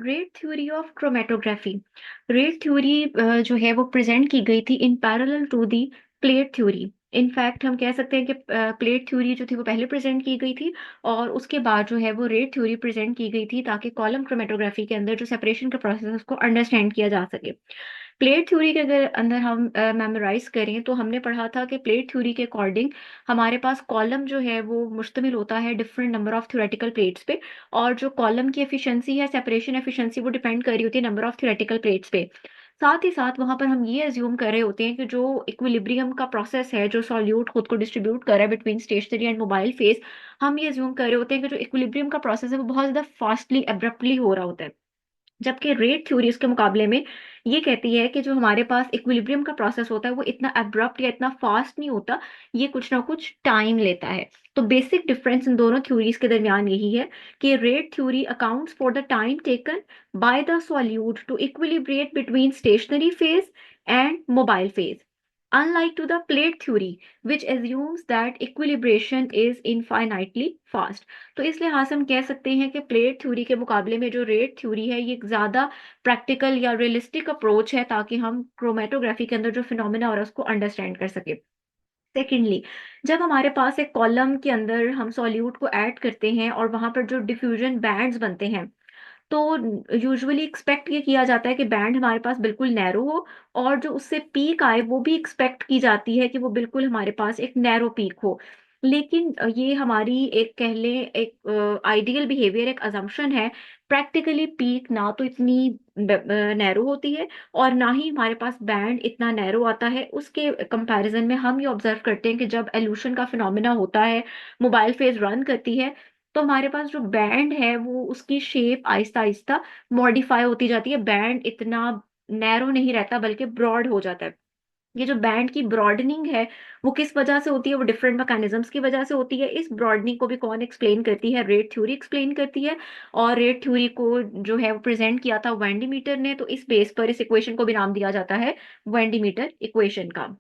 Rate theory of chromatography. Rate theory जो है वो प्रेजेंट की गई थी in parallel to the plate theory. In fact हम कह सकते हैं कि प्लेट थ्योरी जो थी वो पहले प्रेजेंट की गई थी और उसके बाद जो है वो रेट थ्योरी प्रेजेंट की गई थी ताकि कॉलम क्रोमेटोग्राफी के अंदर जो सेपरेशन का प्रोसेस है उसको अंडरस्टैंड किया जा सके। प्लेट थ्योरी के अगर अंदर हम मेमोराइज करें तो हमने पढ़ा था कि प्लेट थ्योरी के अकॉर्डिंग हमारे पास कॉलम जो है वो मुश्तमिल होता है different number of theoretical plates पे। और जो कॉलम की एफिशिएंसी है, सेपरेशन एफिशिएंसी, वो डिपेंड कर रही होती है नंबर ऑफ थ्योरेटिकल प्लेट्स पे। साथ ही साथ वहां पर हम ये अज्यूम कर रहे होते हैं कि जो इक्विलिब्रियम का प्रोसेस है, जो सॉल्यूट खुद को डिस्ट्रीब्यूट कर रहा है between stationary and mobile phase, हम ये अज्यूम कर रहे होते हैं कि जो इक्विलिब्रियम का प्रोसेस है वो बहुत ज्यादा फास्टली एब्रप्टली हो रहा होता है। जबकि रेट थ्योरी उसके मुकाबले में ये कहती है कि जो हमारे पास इक्विलिब्रियम का प्रोसेस होता है वो इतना अब्रप्ट या इतना फास्ट नहीं होता, ये कुछ ना कुछ टाइम लेता है। तो बेसिक डिफरेंस इन दोनों थ्योरीज के दरमियान यही है कि rate theory accounts for the time taken by the solute to equilibrate between stationary phase and mobile phase, unlike to the plate theory which assumes that equilibration is infinitely fast। तो इस लिहाज से हम कह सकते हैं कि प्लेट थ्योरी के मुकाबले में जो रेट थ्योरी है ये एक ज्यादा प्रैक्टिकल या रियलिस्टिक अप्रोच है ताकि हम क्रोमेटोग्राफी के अंदर जो फिनोमेना हो रहा है उसको अंडरस्टैंड कर सके। सेकेंडली, जब हमारे पास एक कॉलम के अंदर हम सॉल्यूट को ऐड करते हैं और वहां पर जो डिफ्यूजन बैंड्स बनते हैं तो यूजुअली एक्सपेक्ट ये किया जाता है कि बैंड हमारे पास बिल्कुल नैरो हो और जो उससे पीक आए वो भी एक्सपेक्ट की जाती है कि वो बिल्कुल हमारे पास एक नैरो पीक हो। लेकिन ये हमारी एक कह लें एक आइडियल बिहेवियर, एक अजम्पशन है। प्रैक्टिकली पीक ना तो इतनी नैरो होती है और ना ही हमारे पास बैंड इतना नैरो आता है। उसके कंपैरिजन में हम ये ऑब्जर्व करते हैं कि जब एल्यूशन का फिनोमेना होता है, मोबाइल फेज रन करती है, तो हमारे पास जो बैंड है वो उसकी शेप आहिस्ता आहिस्ता मॉडिफाई होती जाती है। बैंड इतना नैरो नहीं रहता बल्कि ब्रॉड हो जाता है। ये जो बैंड की ब्रॉडनिंग है वो किस वजह से होती है? वो डिफरेंट मैकेनिज्म्स की वजह से होती है। इस ब्रॉडनिंग को भी कौन एक्सप्लेन करती है? रेट थ्योरी एक्सप्लेन करती है। और रेट थ्योरी को जो है वो प्रेजेंट किया था वेंडीमीटर ने, तो इस बेस पर इस इक्वेशन को भी नाम दिया जाता है वेंडीमीटर इक्वेशन का।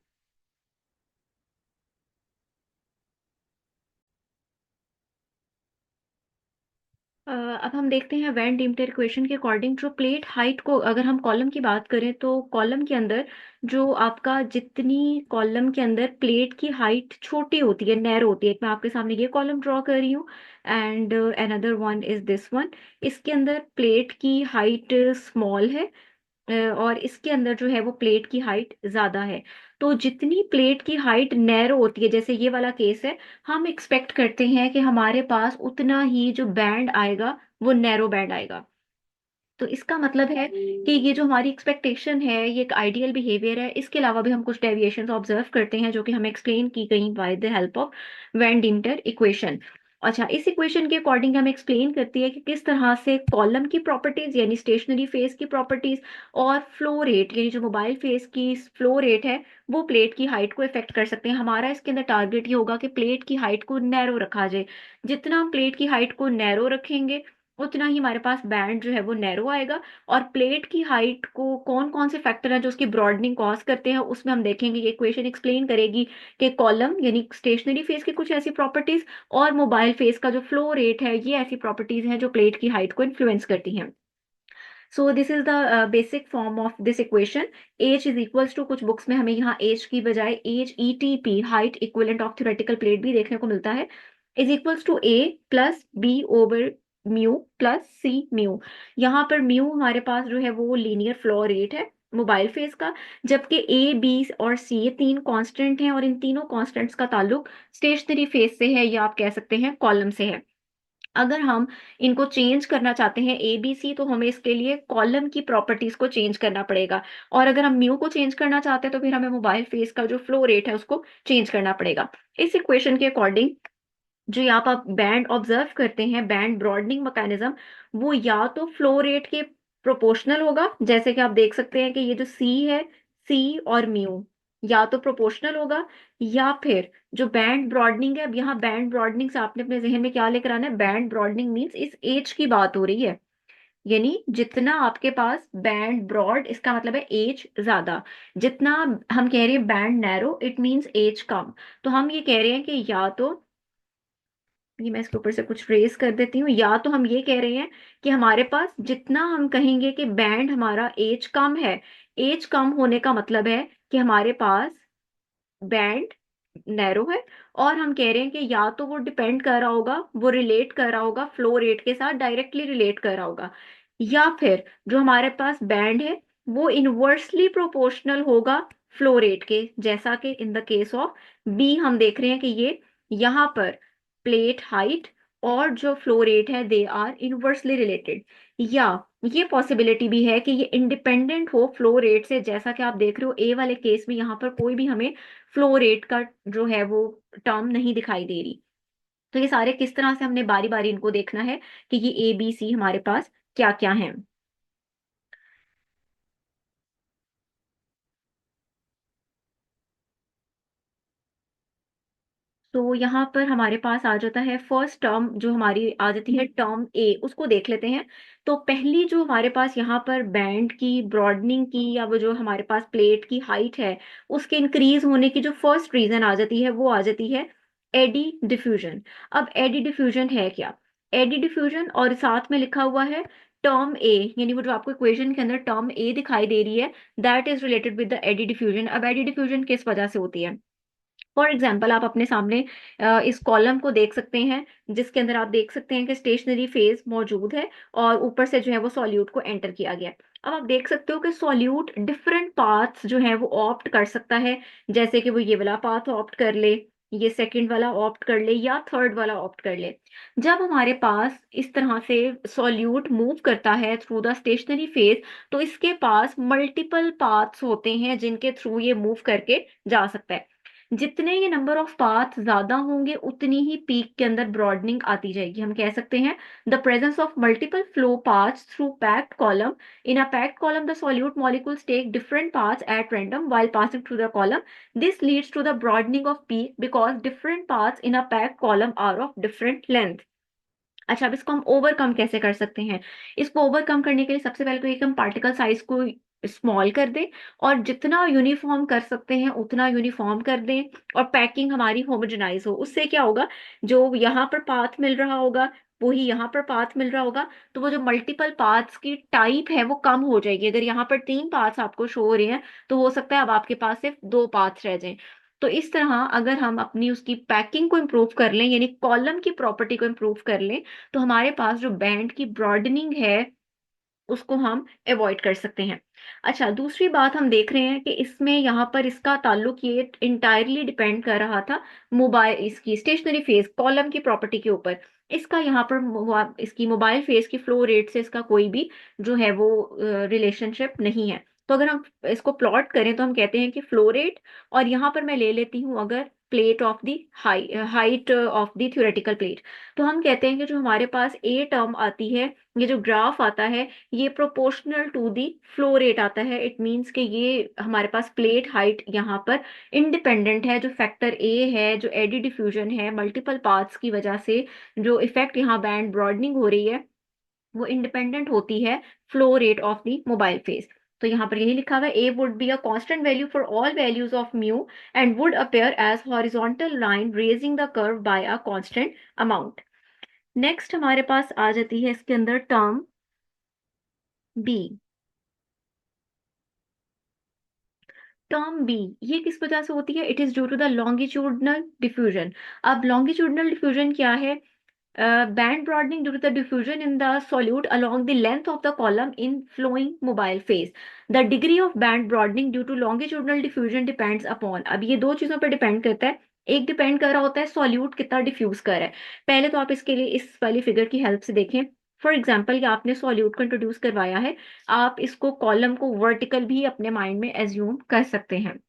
अब हम देखते हैं वैन डीमटर इक्वेशन के अकॉर्डिंग जो प्लेट हाइट को, अगर हम कॉलम की बात करें तो कॉलम के अंदर जो आपका जितनी कॉलम के अंदर प्लेट की हाइट छोटी होती है, नैरो होती है। मैं आपके सामने ये कॉलम ड्रॉ कर रही हूँ and another one is this one. इसके अंदर प्लेट की हाइट स्मॉल है और इसके अंदर जो है वो प्लेट की हाइट ज्यादा है। तो जितनी प्लेट की हाइट नैरो होती है, जैसे ये वाला केस है, हम एक्सपेक्ट करते हैं कि हमारे पास उतना ही जो बैंड आएगा वो नैरो बैंड आएगा। तो इसका मतलब है कि ये जो हमारी एक्सपेक्टेशन है ये एक आइडियल बिहेवियर है। इसके अलावा भी हम कुछ डेविएशंस ऑब्जर्व करते हैं जो कि हमें एक्सप्लेन की गई by the help of van Deemter equation. अच्छा, इस इक्वेशन के अकॉर्डिंग हमें एक्सप्लेन करती है कि किस तरह से कॉलम की प्रॉपर्टीज यानी स्टेशनरी फेज की प्रॉपर्टीज और फ्लो रेट यानी जो मोबाइल फेज की फ्लो रेट है वो प्लेट की हाइट को इफेक्ट कर सकते हैं। हमारा इसके अंदर टारगेट ये होगा कि प्लेट की हाइट को नैरो रखा जाए। जितना हम प्लेट की हाइट को नैरो रखेंगे उतना ही हमारे पास बैंड जो है वो नैरो आएगा। और प्लेट की हाइट को कौन कौन से फैक्टर हैं जो उसकी ब्रॉडनिंग कॉज करते हैं उसमें हम देखेंगे। ये इक्वेशन एक्सप्लेन करेगी कि कॉलम यानी स्टेशनरी फेज की कुछ ऐसी प्रॉपर्टीज और मोबाइल फेज का जो फ्लो रेट है ये ऐसी प्रॉपर्टीज हैं जो प्लेट की हाइट को इन्फ्लुएंस करती हैं। So this is the basic form of this equation. H is equals to, कुछ बुक्स में हमें यहाँ एच की बजाय H E T P, height equivalent of theoretical plate, भी देखने को मिलता है, is equals to A plus B over mu plus C mu. यहाँ पर म्यू हमारे पास जो है वो लीनियर फ्लो रेट है मोबाइल फेज का, जबकि ए बी और सी ये तीन कांस्टेंट हैं और इन तीनों कांस्टेंट्स का ताल्लुक स्टेशनरी फेज से है या आप कह सकते हैं कॉलम से है। अगर हम इनको चेंज करना चाहते हैं ए बी सी तो हमें इसके लिए कॉलम की प्रॉपर्टीज को चेंज करना पड़ेगा। और अगर हम म्यू को चेंज करना चाहते हैं तो फिर हमें मोबाइल फेज का जो फ्लो रेट है उसको चेंज करना पड़ेगा। इस इक्वेशन के अकॉर्डिंग जो यहाँ पर आप बैंड ऑब्जर्व करते हैं, बैंड ब्रॉडनिंग मैकेनिज्म, वो या तो फ्लो रेट के प्रोपोर्शनल होगा, जैसे कि आप देख सकते हैं कि ये जो सी है, सी और म्यू या तो प्रोपोर्शनल होगा, या फिर जो बैंड ब्रॉडनिंग है, अब यहाँ बैंड ब्रॉडनिंग से आपने अपने जहन में क्या लेकर आना है? बैंड ब्रॉडनिंग मीन्स इस एज की बात हो रही है, यानी जितना आपके पास बैंड ब्रॉड इसका मतलब है एज ज्यादा। जितना हम कह रहे हैं band narrow it means as come. तो हम ये कह रहे हैं कि या तो ये मैं इसके ऊपर से कुछ रेस कर देती हूँ। या तो हम ये कह रहे हैं कि हमारे पास जितना हम कहेंगे कि बैंड हमारा एज कम है, एज कम होने का मतलब है कि हमारे पास बैंड नैरो है। और हम कह रहे हैं कि या तो वो डिपेंड कर रहा होगा, वो रिलेट कर रहा होगा फ्लो रेट के साथ, डायरेक्टली रिलेट कर रहा होगा, या फिर जो हमारे पास बैंड है वो इनवर्सली प्रोपोर्शनल होगा फ्लो रेट के, जैसा कि in the case of B हम देख रहे हैं कि ये यहाँ पर प्लेट हाइट और जो फ्लो रेट है दे आर इनवर्सली रिलेटेड। या ये पॉसिबिलिटी भी है कि ये इंडिपेंडेंट हो फ्लो रेट से, जैसा कि आप देख रहे हो ए वाले केस में यहाँ पर कोई भी हमें फ्लो रेट का जो है वो टर्म नहीं दिखाई दे रही। तो ये सारे किस तरह से हमने बारी बारी इनको देखना है कि ये ए बी सी हमारे पास क्या क्या है। तो यहाँ पर हमारे पास आ जाता है फर्स्ट टर्म, जो हमारी आ जाती है टर्म ए, उसको देख लेते हैं। तो पहली जो हमारे पास यहाँ पर बैंड की ब्रॉडनिंग की, या वो जो हमारे पास प्लेट की हाइट है उसके इंक्रीज होने की जो फर्स्ट रीजन आ जाती है वो आ जाती है एडी डिफ्यूजन। अब एडी डिफ्यूजन है क्या? एडी डिफ्यूजन और साथ में लिखा हुआ है टर्म ए, यानी वो जो आपको इक्वेशन के अंदर टर्म ए दिखाई दे रही है, that is related with the eddy diffusion. अब एडी डिफ्यूजन किस वजह से होती है? फॉर एग्जाम्पल आप अपने सामने इस कॉलम को देख सकते हैं, जिसके अंदर आप देख सकते हैं कि स्टेशनरी फेज मौजूद है और ऊपर से जो है वो सॉल्यूट को एंटर किया गया। अब आप देख सकते हो कि सॉल्यूट डिफरेंट पाथ्स जो है वो ऑप्ट कर सकता है, जैसे कि वो ये वाला पाथ ऑप्ट कर ले, ये सेकंड वाला ऑप्ट कर ले, या थर्ड वाला ऑप्ट कर ले। जब हमारे पास इस तरह से सॉल्यूट मूव करता है थ्रू द स्टेशनरी फेज, तो इसके पास मल्टीपल पाथ्स होते हैं जिनके थ्रू ये मूव करके जा सकता है। जितने ये नंबर ऑफ पाथ ज्यादा होंगे उतनी ही पीक के अंदर ब्रॉडनिंग आती जाएगी। हम कह सकते हैं the presence of multiple flow paths through packed column. In a packed column the solute molecules take different paths at random while passing through the column. This leads to the broadening of peak because different paths in a packed column are of different length. अच्छा, अब इसको हम overcome कैसे कर सकते हैं? इसको overcome करने के लिए सबसे पहले तो एक हम पार्टिकल साइज को स्मॉल कर दें, और जितना यूनिफॉर्म कर सकते हैं उतना यूनिफॉर्म कर दें, और पैकिंग हमारी होमोजेनाइज हो। उससे क्या होगा, जो यहाँ पर पाथ मिल रहा होगा वही यहाँ पर पाथ मिल रहा होगा, तो वो जो मल्टीपल पाथ्स की टाइप है वो कम हो जाएगी। अगर यहाँ पर 3 पाथ्स आपको शो हो रहे हैं तो हो सकता है अब आपके पास सिर्फ 2 पाथ्स रह जाएं। तो इस तरह अगर हम अपनी उसकी पैकिंग को इम्प्रूव कर लें, यानी कॉलम की प्रॉपर्टी को इम्प्रूव कर लें, तो हमारे पास जो बैंड की ब्रॉडनिंग है उसको हम अवॉइड कर सकते हैं। अच्छा, दूसरी बात हम देख रहे हैं कि इसमें यहाँ पर इसका ताल्लुक ये इंटायरली डिपेंड कर रहा था मोबाइल इसकी स्टेशनरी फेज कॉलम की प्रॉपर्टी के ऊपर। इसका यहाँ पर इसकी मोबाइल फेज की फ्लो रेट से इसका कोई भी जो है वो रिलेशनशिप नहीं है। तो अगर हम इसको प्लॉट करें तो हम कहते हैं कि फ्लो रेट, और यहाँ पर मैं ले लेती हूँ अगर plate of the height of the theoretical plate, तो हम कहते हैं कि जो हमारे पास ए टर्म आती है, ये जो ग्राफ आता है, ये proportional to the flow rate आता है। इट मींस कि ये हमारे पास प्लेट हाइट यहाँ पर इंडिपेंडेंट है। जो फैक्टर ए है, जो एडी डिफ्यूजन है, मल्टीपल पाथ्स की वजह से जो इफेक्ट यहाँ बैंड ब्रॉडनिंग हो रही है, वो इंडिपेंडेंट होती है flow rate of the mobile phase. तो यहाँ पर यही लिखा हुआ है, A would be a constant value for all values of mu and would appear as horizontal line raising the curve by a constant amount. Next हमारे पास आ जाती है इसके अंदर टर्म बी। टर्म बी ये किस वजह से होती है? It is due to the longitudinal diffusion. अब लॉन्गिट्यूडनल डिफ्यूजन क्या है? Band broadening due to the diffusion in the solute along the length of the column in flowing mobile phase. The degree of band broadening due to longitudinal diffusion depends upon, अब ये दो चीजों पर depend करता है। एक depend कर रहा होता है सॉल्यूट कितना डिफ्यूज कर रहा है। पहले तो आप इसके लिए इस वाली फिगर की हेल्प से देखें। फॉर एग्जाम्पल कि आपने सॉल्यूट को इंट्रोड्यूस करवाया है, आप इसको कॉलम को वर्टिकल भी अपने माइंड में एज्यूम कर सकते हैं।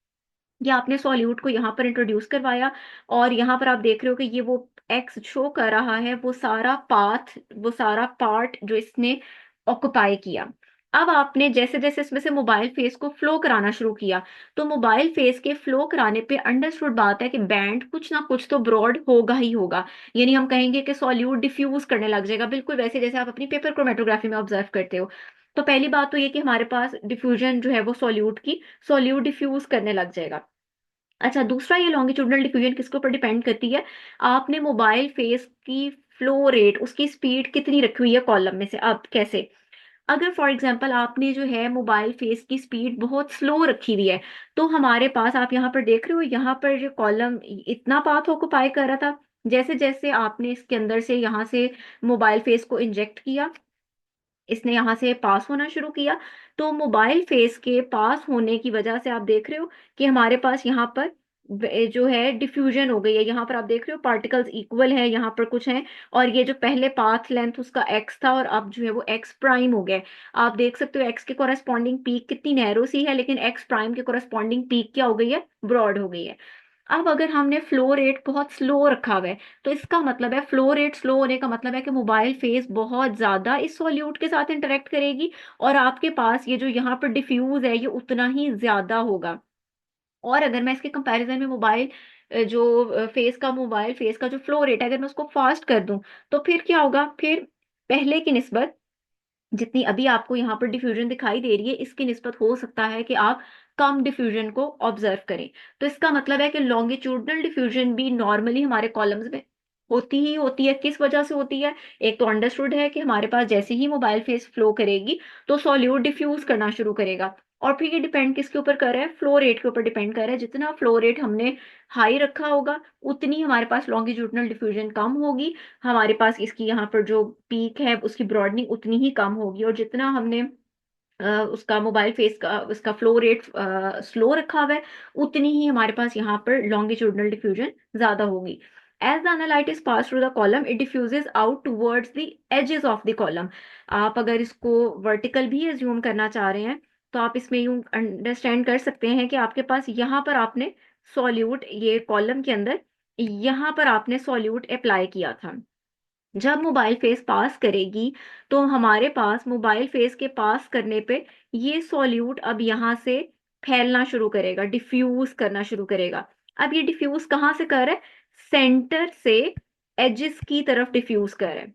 या आपने सॉल्यूट को यहाँ पर इंट्रोड्यूस करवाया, और यहाँ पर आप देख रहे हो कि ये वो एक्स शो कर रहा है, वो सारा पाथ, वो सारा पार्ट जो इसने ऑक्युपाई किया। अब आपने जैसे जैसे इसमें से मोबाइल फेस को फ्लो कराना शुरू किया, तो मोबाइल फेस के फ्लो कराने पे अंडरस्टूड बात है कि बैंड कुछ ना कुछ तो ब्रॉड होगा ही होगा। यानी हम कहेंगे कि सॉल्यूट डिफ्यूज करने लग जाएगा, बिल्कुल वैसे जैसे आप अपनी पेपर क्रोमेटोग्राफी में ऑब्जर्व करते हो। तो पहली बात तो ये कि हमारे पास डिफ्यूजन जो है वो सॉल्यूट की, सॉल्यूट डिफ्यूज करने लग जाएगा। अच्छा, दूसरा ये लॉन्गिट्यूडनल डिफ्यूजन किसके ऊपर डिपेंड करती है, आपने मोबाइल फेस की फ्लो रेट, उसकी स्पीड कितनी रखी हुई है कॉलम में से। अब कैसे, अगर फॉर एग्जांपल आपने जो है मोबाइल फेस की स्पीड बहुत स्लो रखी हुई है, तो हमारे पास आप यहाँ पर देख रहे हो, यहाँ पर जो कॉलम इतना पाथ ऑक्युपाई कर रहा था, जैसे जैसे आपने इसके अंदर से यहाँ से मोबाइल फेस को इंजेक्ट किया, इसने यहाँ से पास होना शुरू किया, तो मोबाइल फेस के पास होने की वजह से आप देख रहे हो कि हमारे पास यहाँ पर जो है डिफ्यूजन हो गई है। यहाँ पर आप देख रहे हो पार्टिकल्स इक्वल है, यहाँ पर कुछ है, और ये जो पहले पाथ लेंथ उसका एक्स था और अब जो है वो एक्स प्राइम हो गया है। आप देख सकते हो एक्स के कोरेस्पॉन्डिंग पीक कितनी नैरो सी है, लेकिन एक्स प्राइम के कोरेस्पॉन्डिंग पीक क्या हो गई है, ब्रॉड हो गई है। अब अगर हमने फ्लो रेट बहुत स्लो रखा हुआ है, तो इसका मतलब है, फ्लो रेट स्लो होने का मतलब है कि मोबाइल फेस बहुत ज्यादा इस सॉल्यूट के साथ इंटरेक्ट करेगी, और आपके पास ये जो यहाँ पर डिफ्यूज है ये उतना ही ज्यादा होगा। और अगर मैं इसके कंपैरिजन में जो मोबाइल फेस का जो फ्लो रेट है, अगर मैं उसको फास्ट कर दूं, तो फिर क्या होगा, फिर पहले की निस्बत जितनी अभी आपको यहाँ पर डिफ्यूजन दिखाई दे रही है, इसकी निस्बत हो सकता है कि आप कम डिफ्यूजन को ऑब्जर्व करें। तो इसका मतलब है कि लॉन्गिट्यूडनल डिफ्यूजन भी नॉर्मली हमारे कॉलम्स में होती ही होती है। किस वजह से होती है, एक तो अंडरस्टूड है कि हमारे पास जैसे ही मोबाइल फेस फ्लो करेगी तो सॉल्यूट डिफ्यूज करना शुरू करेगा, और फिर ये डिपेंड किसके ऊपर कर रहा है, फ्लो रेट के ऊपर डिपेंड कर रहा है। जितना फ्लो रेट हमने हाई रखा होगा, उतनी हमारे पास लॉन्गिट्यूडनल डिफ्यूजन कम होगी, हमारे पास इसकी यहाँ पर जो पीक है उसकी ब्रॉडनिंग उतनी ही कम होगी। और जितना हमने उसका मोबाइल फेस का उसका फ्लो रेट स्लो रखा हुआ है, उतनी ही हमारे पास यहाँ पर लॉन्गिट्यूडनल डिफ्यूजन ज्यादा होगी। As the analyte is pass through the column, it diffuses out towards the edges of the column. आप अगर इसको वर्टिकल भी एज्यूम करना चाह रहे हैं, तो आप इसमें यूं अंडरस्टैंड कर सकते हैं कि आपके पास यहाँ पर आपने सॉल्यूट, ये कॉलम के अंदर यहाँ पर आपने सॉल्यूट अप्लाई किया था। जब मोबाइल फेस पास करेगी, तो हमारे पास मोबाइल फेस के पास करने पे ये सॉल्यूट अब यहाँ से फैलना शुरू करेगा, डिफ्यूज करना शुरू करेगा। अब ये डिफ्यूज कहाँ से कर रहा है, सेंटर से एजिस की तरफ डिफ्यूज कर रहा है।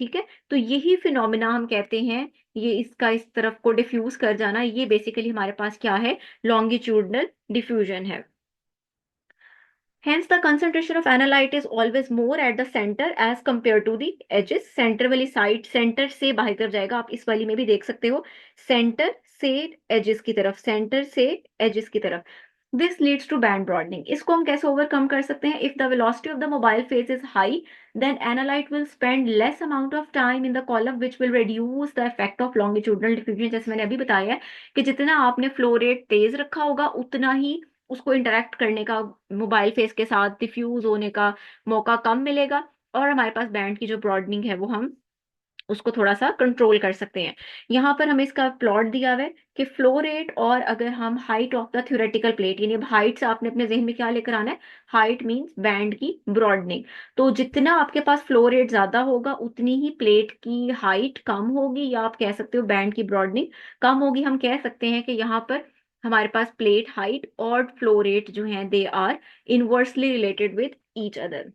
ठीक है, तो यही फिनोमिना हम कहते हैं, ये इसका इस तरफ को डिफ्यूज कर जाना, ये बेसिकली हमारे पास क्या है, लॉन्गिट्यूडनल डिफ्यूजन है। Hence, the concentration of analyte is always more at the center as compared to the edges. Center वाली साइड, सेंटर से बाहर तरफ जाएगा, आप इस वाली में भी देख सकते हो, सेंटर से एजेस की तरफ, सेंटर से एजेस की तरफ। This leads to band broadening. इसको हम कैसे ओवरकम कर सकते हैं, if the velocity of the mobile phase is high, then analyte will spend less amount of time in the column, which will reduce the effect of longitudinal diffusion। जैसे मैंने अभी बताया है कि जितना आपने फ्लो रेट तेज रखा होगा, उतना ही उसको इंटरेक्ट करने का, मोबाइल फेस के साथ डिफ्यूज होने का मौका कम मिलेगा, और हमारे पास बैंड की जो ब्रॉडनिंग है वो हम उसको थोड़ा सा कंट्रोल कर सकते हैं। यहाँ पर हमें इसका प्लॉट दिया हुआ है कि फ्लो रेट, और अगर हम height of the theoretical plate, यानी हाइट से आपने अपने जहन में क्या लेकर आना है, हाइट मींस बैंड की ब्रॉडनिंग। तो जितना आपके पास फ्लो रेट ज्यादा होगा, उतनी ही प्लेट की हाइट कम होगी, या आप कह सकते हो बैंड की ब्रॉडनिंग कम होगी। हम कह सकते हैं कि यहाँ पर हमारे पास प्लेट हाइट और फ्लो रेट जो है they are inversely related with each other.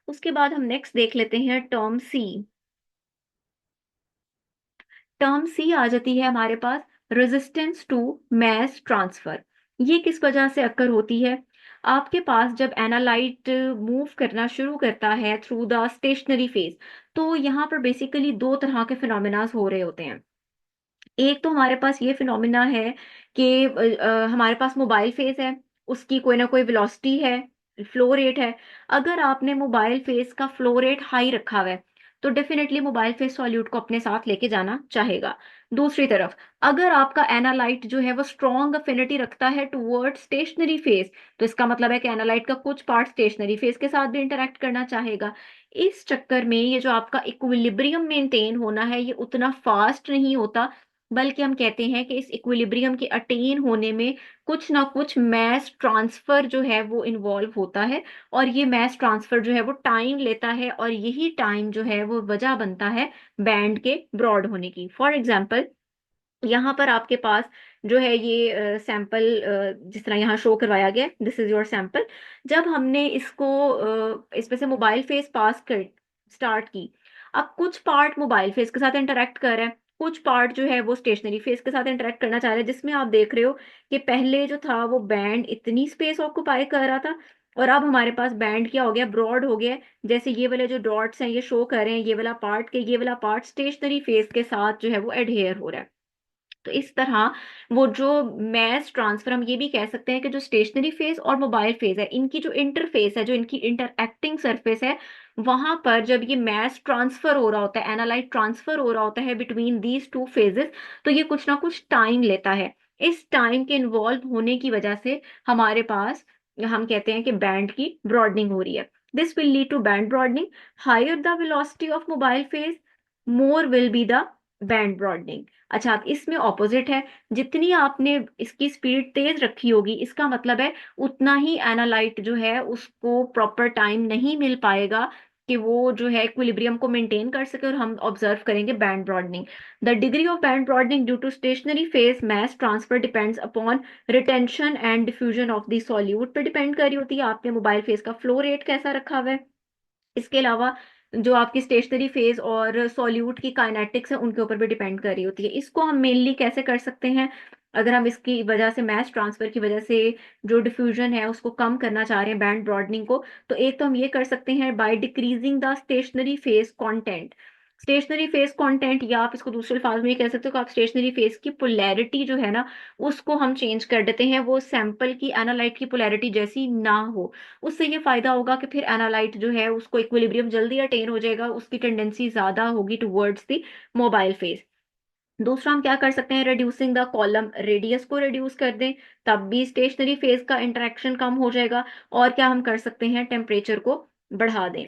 उसके बाद हम नेक्स्ट देख लेते हैं टर्म सी। टर्म सी आ जाती है हमारे पास, रेजिस्टेंस टू मैस ट्रांसफर। ये किस वजह से अक्कर होती है, आपके पास जब एनालाइट मूव करना शुरू करता है थ्रू द स्टेशनरी फेज, तो यहाँ पर बेसिकली दो तरह के फिनोमिनाज हो रहे होते हैं। एक तो हमारे पास ये फिनोमिना है कि हमारे पास मोबाइल फेस है, उसकी कोई ना कोई वेलोसिटी है, फ्लो रेट है। अगर आपने मोबाइल फेस का फ्लो रेट हाई रखा हुआ है, तो डेफिनेटली मोबाइल फेस सॉल्यूट को अपने साथ लेके जाना चाहेगा। दूसरी तरफ, अगर आपका एनालाइट जो है वो स्ट्रॉन्ग अफिनिटी रखता है टुवर्ड स्टेशनरी फेस, तो इसका मतलब है कि एनालाइट का कुछ पार्ट स्टेशनरी फेस के साथ भी इंटरेक्ट करना चाहेगा। इस चक्कर में ये जो आपका इक्विलिब्रियम मेंटेन होना है, ये उतना फास्ट नहीं होता, बल्कि हम कहते हैं कि इस इक्विलिब्रियम के अटेन होने में कुछ ना कुछ मैस ट्रांसफर जो है वो इन्वॉल्व होता है, और ये मैस ट्रांसफर जो है वो टाइम लेता है, और यही टाइम जो है वो वजह बनता है बैंड के ब्रॉड होने की। फॉर एग्जाम्पल, यहाँ पर आपके पास जो है ये सैंपल जिस तरह यहाँ शो करवाया गया, दिस इज योर सैंपल। जब हमने इसको इसमें से मोबाइल फेस पास कर स्टार्ट की, अब कुछ पार्ट मोबाइल फेस के साथ इंटरेक्ट कर रहा है, कुछ पार्ट जो है वो स्टेशनरी फेज के साथ इंटरेक्ट करना चाह रहा है, जिसमें आप देख रहे हो कि पहले जो था वो बैंड इतनी स्पेस ऑक्युपाई कर रहा था, और अब हमारे पास बैंड क्या हो गया, ब्रॉड हो गया है। जैसे ये वाले जो डॉट्स हैं ये शो कर रहे हैं ये वाला पार्ट, के ये वाला पार्ट स्टेशनरी फेज के साथ जो है वो एडहेयर हो रहा है। तो इस तरह वो जो मैस ट्रांसफर, हम ये भी कह सकते हैं कि जो स्टेशनरी फेज और मोबाइल फेज है, इनकी जो इंटरफेस है, जो इनकी इंटरएक्टिंग सरफेस है, वहां पर जब ये मैस ट्रांसफर हो रहा होता है, एनालाइट ट्रांसफर हो रहा होता है बिटवीन दीज टू फेजेस, तो ये कुछ ना कुछ टाइम लेता है। इस टाइम के इन्वॉल्व होने की वजह से हमारे पास, हम कहते हैं कि बैंड की ब्रॉडनिंग हो रही है। This will lead to band broadening. Higher the velocity of mobile phase, more will be the band broadening. अच्छा, अब इसमें ऑपोजिट है। जितनी आपने इसकी स्पीड तेज रखी होगी, इसका मतलब है उतना ही एनालाइट जो है उसको प्रॉपर टाइम नहीं मिल पाएगा कि वो जो है इक्विलिब्रियम को मेंटेन कर सके, और हम ऑब्जर्व करेंगे band broadening. The degree of band broadening due to stationary phase mass transfer depends upon retention and diffusion of the solute पे डिपेंड कर रही होती है, आपने मोबाइल फेज का फ्लो रेट कैसा रखा हुआ है। इसके अलावा जो आपकी स्टेशनरी फेज और सॉल्यूट की काइनेटिक्स है उनके ऊपर भी डिपेंड कर रही होती है। इसको हम मेनली कैसे कर सकते हैं, अगर हम इसकी वजह से, मैस ट्रांसफर की वजह से जो डिफ्यूजन है उसको कम करना चाह रहे हैं, बैंड ब्रॉडनिंग को, तो एक तो हम ये कर सकते हैं by decreasing the stationary phase content. Stationary phase content, या आप इसको दूसरे अल्फाज में ये कह सकते हो कि आप स्टेशनरी फेज की पोलैरिटी जो है ना, उसको हम चेंज कर देते हैं, वो सैंपल की, एनालाइट की पोलैरिटी जैसी ना हो। उससे ये फायदा होगा कि फिर एनालाइट जो है उसको इक्विलिब्रियम जल्दी अटेन हो जाएगा, उसकी टेंडेंसी ज्यादा होगी टुवर्ड्स द मोबाइल फेज। दूसरा हम क्या कर सकते हैं, रिड्यूसिंग द कॉलम रेडियस को रिड्यूस कर दें, तब भी स्टेशनरी फेज का इंटरेक्शन कम हो जाएगा। और क्या हम कर सकते हैं, टेम्परेचर को बढ़ा दें।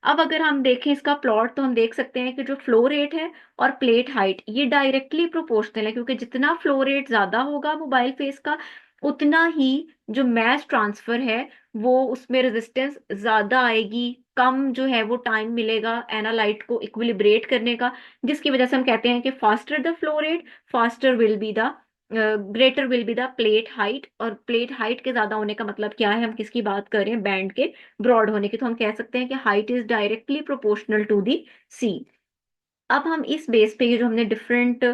अब अगर हम देखें इसका प्लॉट, तो हम देख सकते हैं कि जो फ्लो रेट है और प्लेट हाइट ये डायरेक्टली प्रोपोर्शनल है, क्योंकि जितना फ्लो रेट ज्यादा होगा मोबाइल फेज का, उतना ही जो मैस ट्रांसफर है वो उसमें रेजिस्टेंस ज्यादा आएगी, कम जो है वो टाइम मिलेगा एनालाइट को इक्विलिब्रेट करने का, जिसकी वजह से हम कहते हैं कि faster the flow rate, faster will be the, greater will be the plate height. और प्लेट हाइट के ज्यादा होने का मतलब क्या है, हम किसकी बात कर रहे हैं, बैंड के ब्रॉड होने की। तो हम कह सकते हैं कि height is directly proportional to the C. अब हम इस बेस पे, ये जो हमने डिफरेंट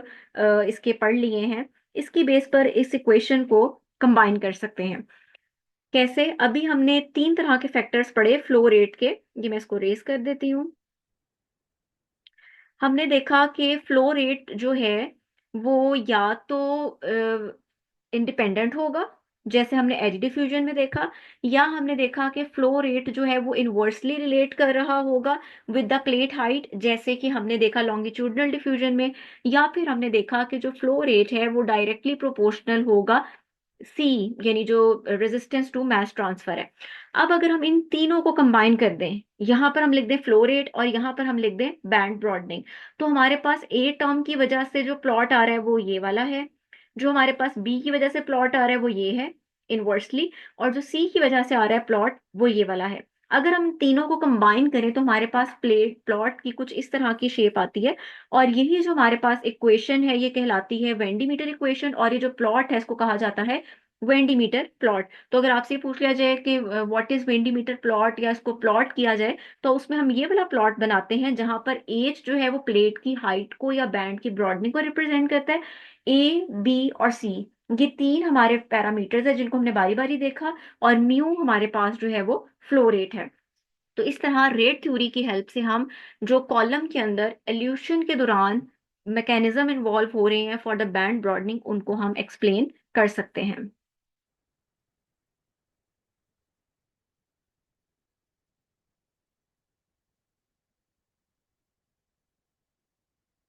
इसके पढ़ लिए हैं, इसकी बेस पर इस इक्वेशन को कंबाइन कर सकते हैं। कैसे, अभी हमने तीन तरह के फैक्टर्स पढ़े फ्लो रेट के, ये मैं इसको रेस कर देती हूँ। हमने देखा कि फ्लो रेट जो है वो या तो इंडिपेंडेंट होगा, जैसे हमने एज डिफ्यूजन में देखा, या हमने देखा कि फ्लो रेट जो है वो इनवर्सली रिलेट कर रहा होगा विद द प्लेट हाइट, जैसे कि हमने देखा लॉन्गिट्यूडनल डिफ्यूजन में, या फिर हमने देखा कि जो फ्लो रेट है वो डायरेक्टली प्रोपोर्शनल होगा सी, यानी जो रेजिस्टेंस टू मैस ट्रांसफर है। अब अगर हम इन तीनों को कंबाइन कर दें, यहां पर हम लिख दें फ्लो रेट और यहां पर हम लिख दें बैंड ब्रॉडनिंग, तो हमारे पास ए टर्म की वजह से जो प्लॉट आ रहा है वो ये वाला है, जो हमारे पास बी की वजह से प्लॉट आ रहा है वो ये है इनवर्सली, और जो सी की वजह से आ रहा है प्लॉट वो ये वाला है। अगर हम तीनों को कंबाइन करें तो हमारे पास प्लेट प्लॉट की कुछ इस तरह की शेप आती है, और यही जो हमारे पास इक्वेशन है ये कहलाती है वेंडीमीटर इक्वेशन, और ये जो प्लॉट है इसको कहा जाता है वेंडीमीटर प्लॉट। तो अगर आपसे पूछ लिया जाए कि व्हाट इज वेंडीमीटर प्लॉट, या इसको प्लॉट किया जाए, तो उसमें हम ये वाला प्लॉट बनाते हैं जहां पर एच जो है वो प्लेट की हाइट को या बैंड की ब्रॉडनिंग को रिप्रेजेंट करता है। ए, बी और सी, ये तीन हमारे पैरामीटर्स है जिनको हमने बारी बारी देखा, और म्यू हमारे पास जो है वो फ्लो रेट है। तो इस तरह रेट थ्योरी की हेल्प से हम जो कॉलम के अंदर एल्यूशन के दौरान मैकेनिज्म इन्वॉल्व हो रहे हैं फॉर द बैंड ब्रॉडनिंग, उनको हम एक्सप्लेन कर सकते हैं।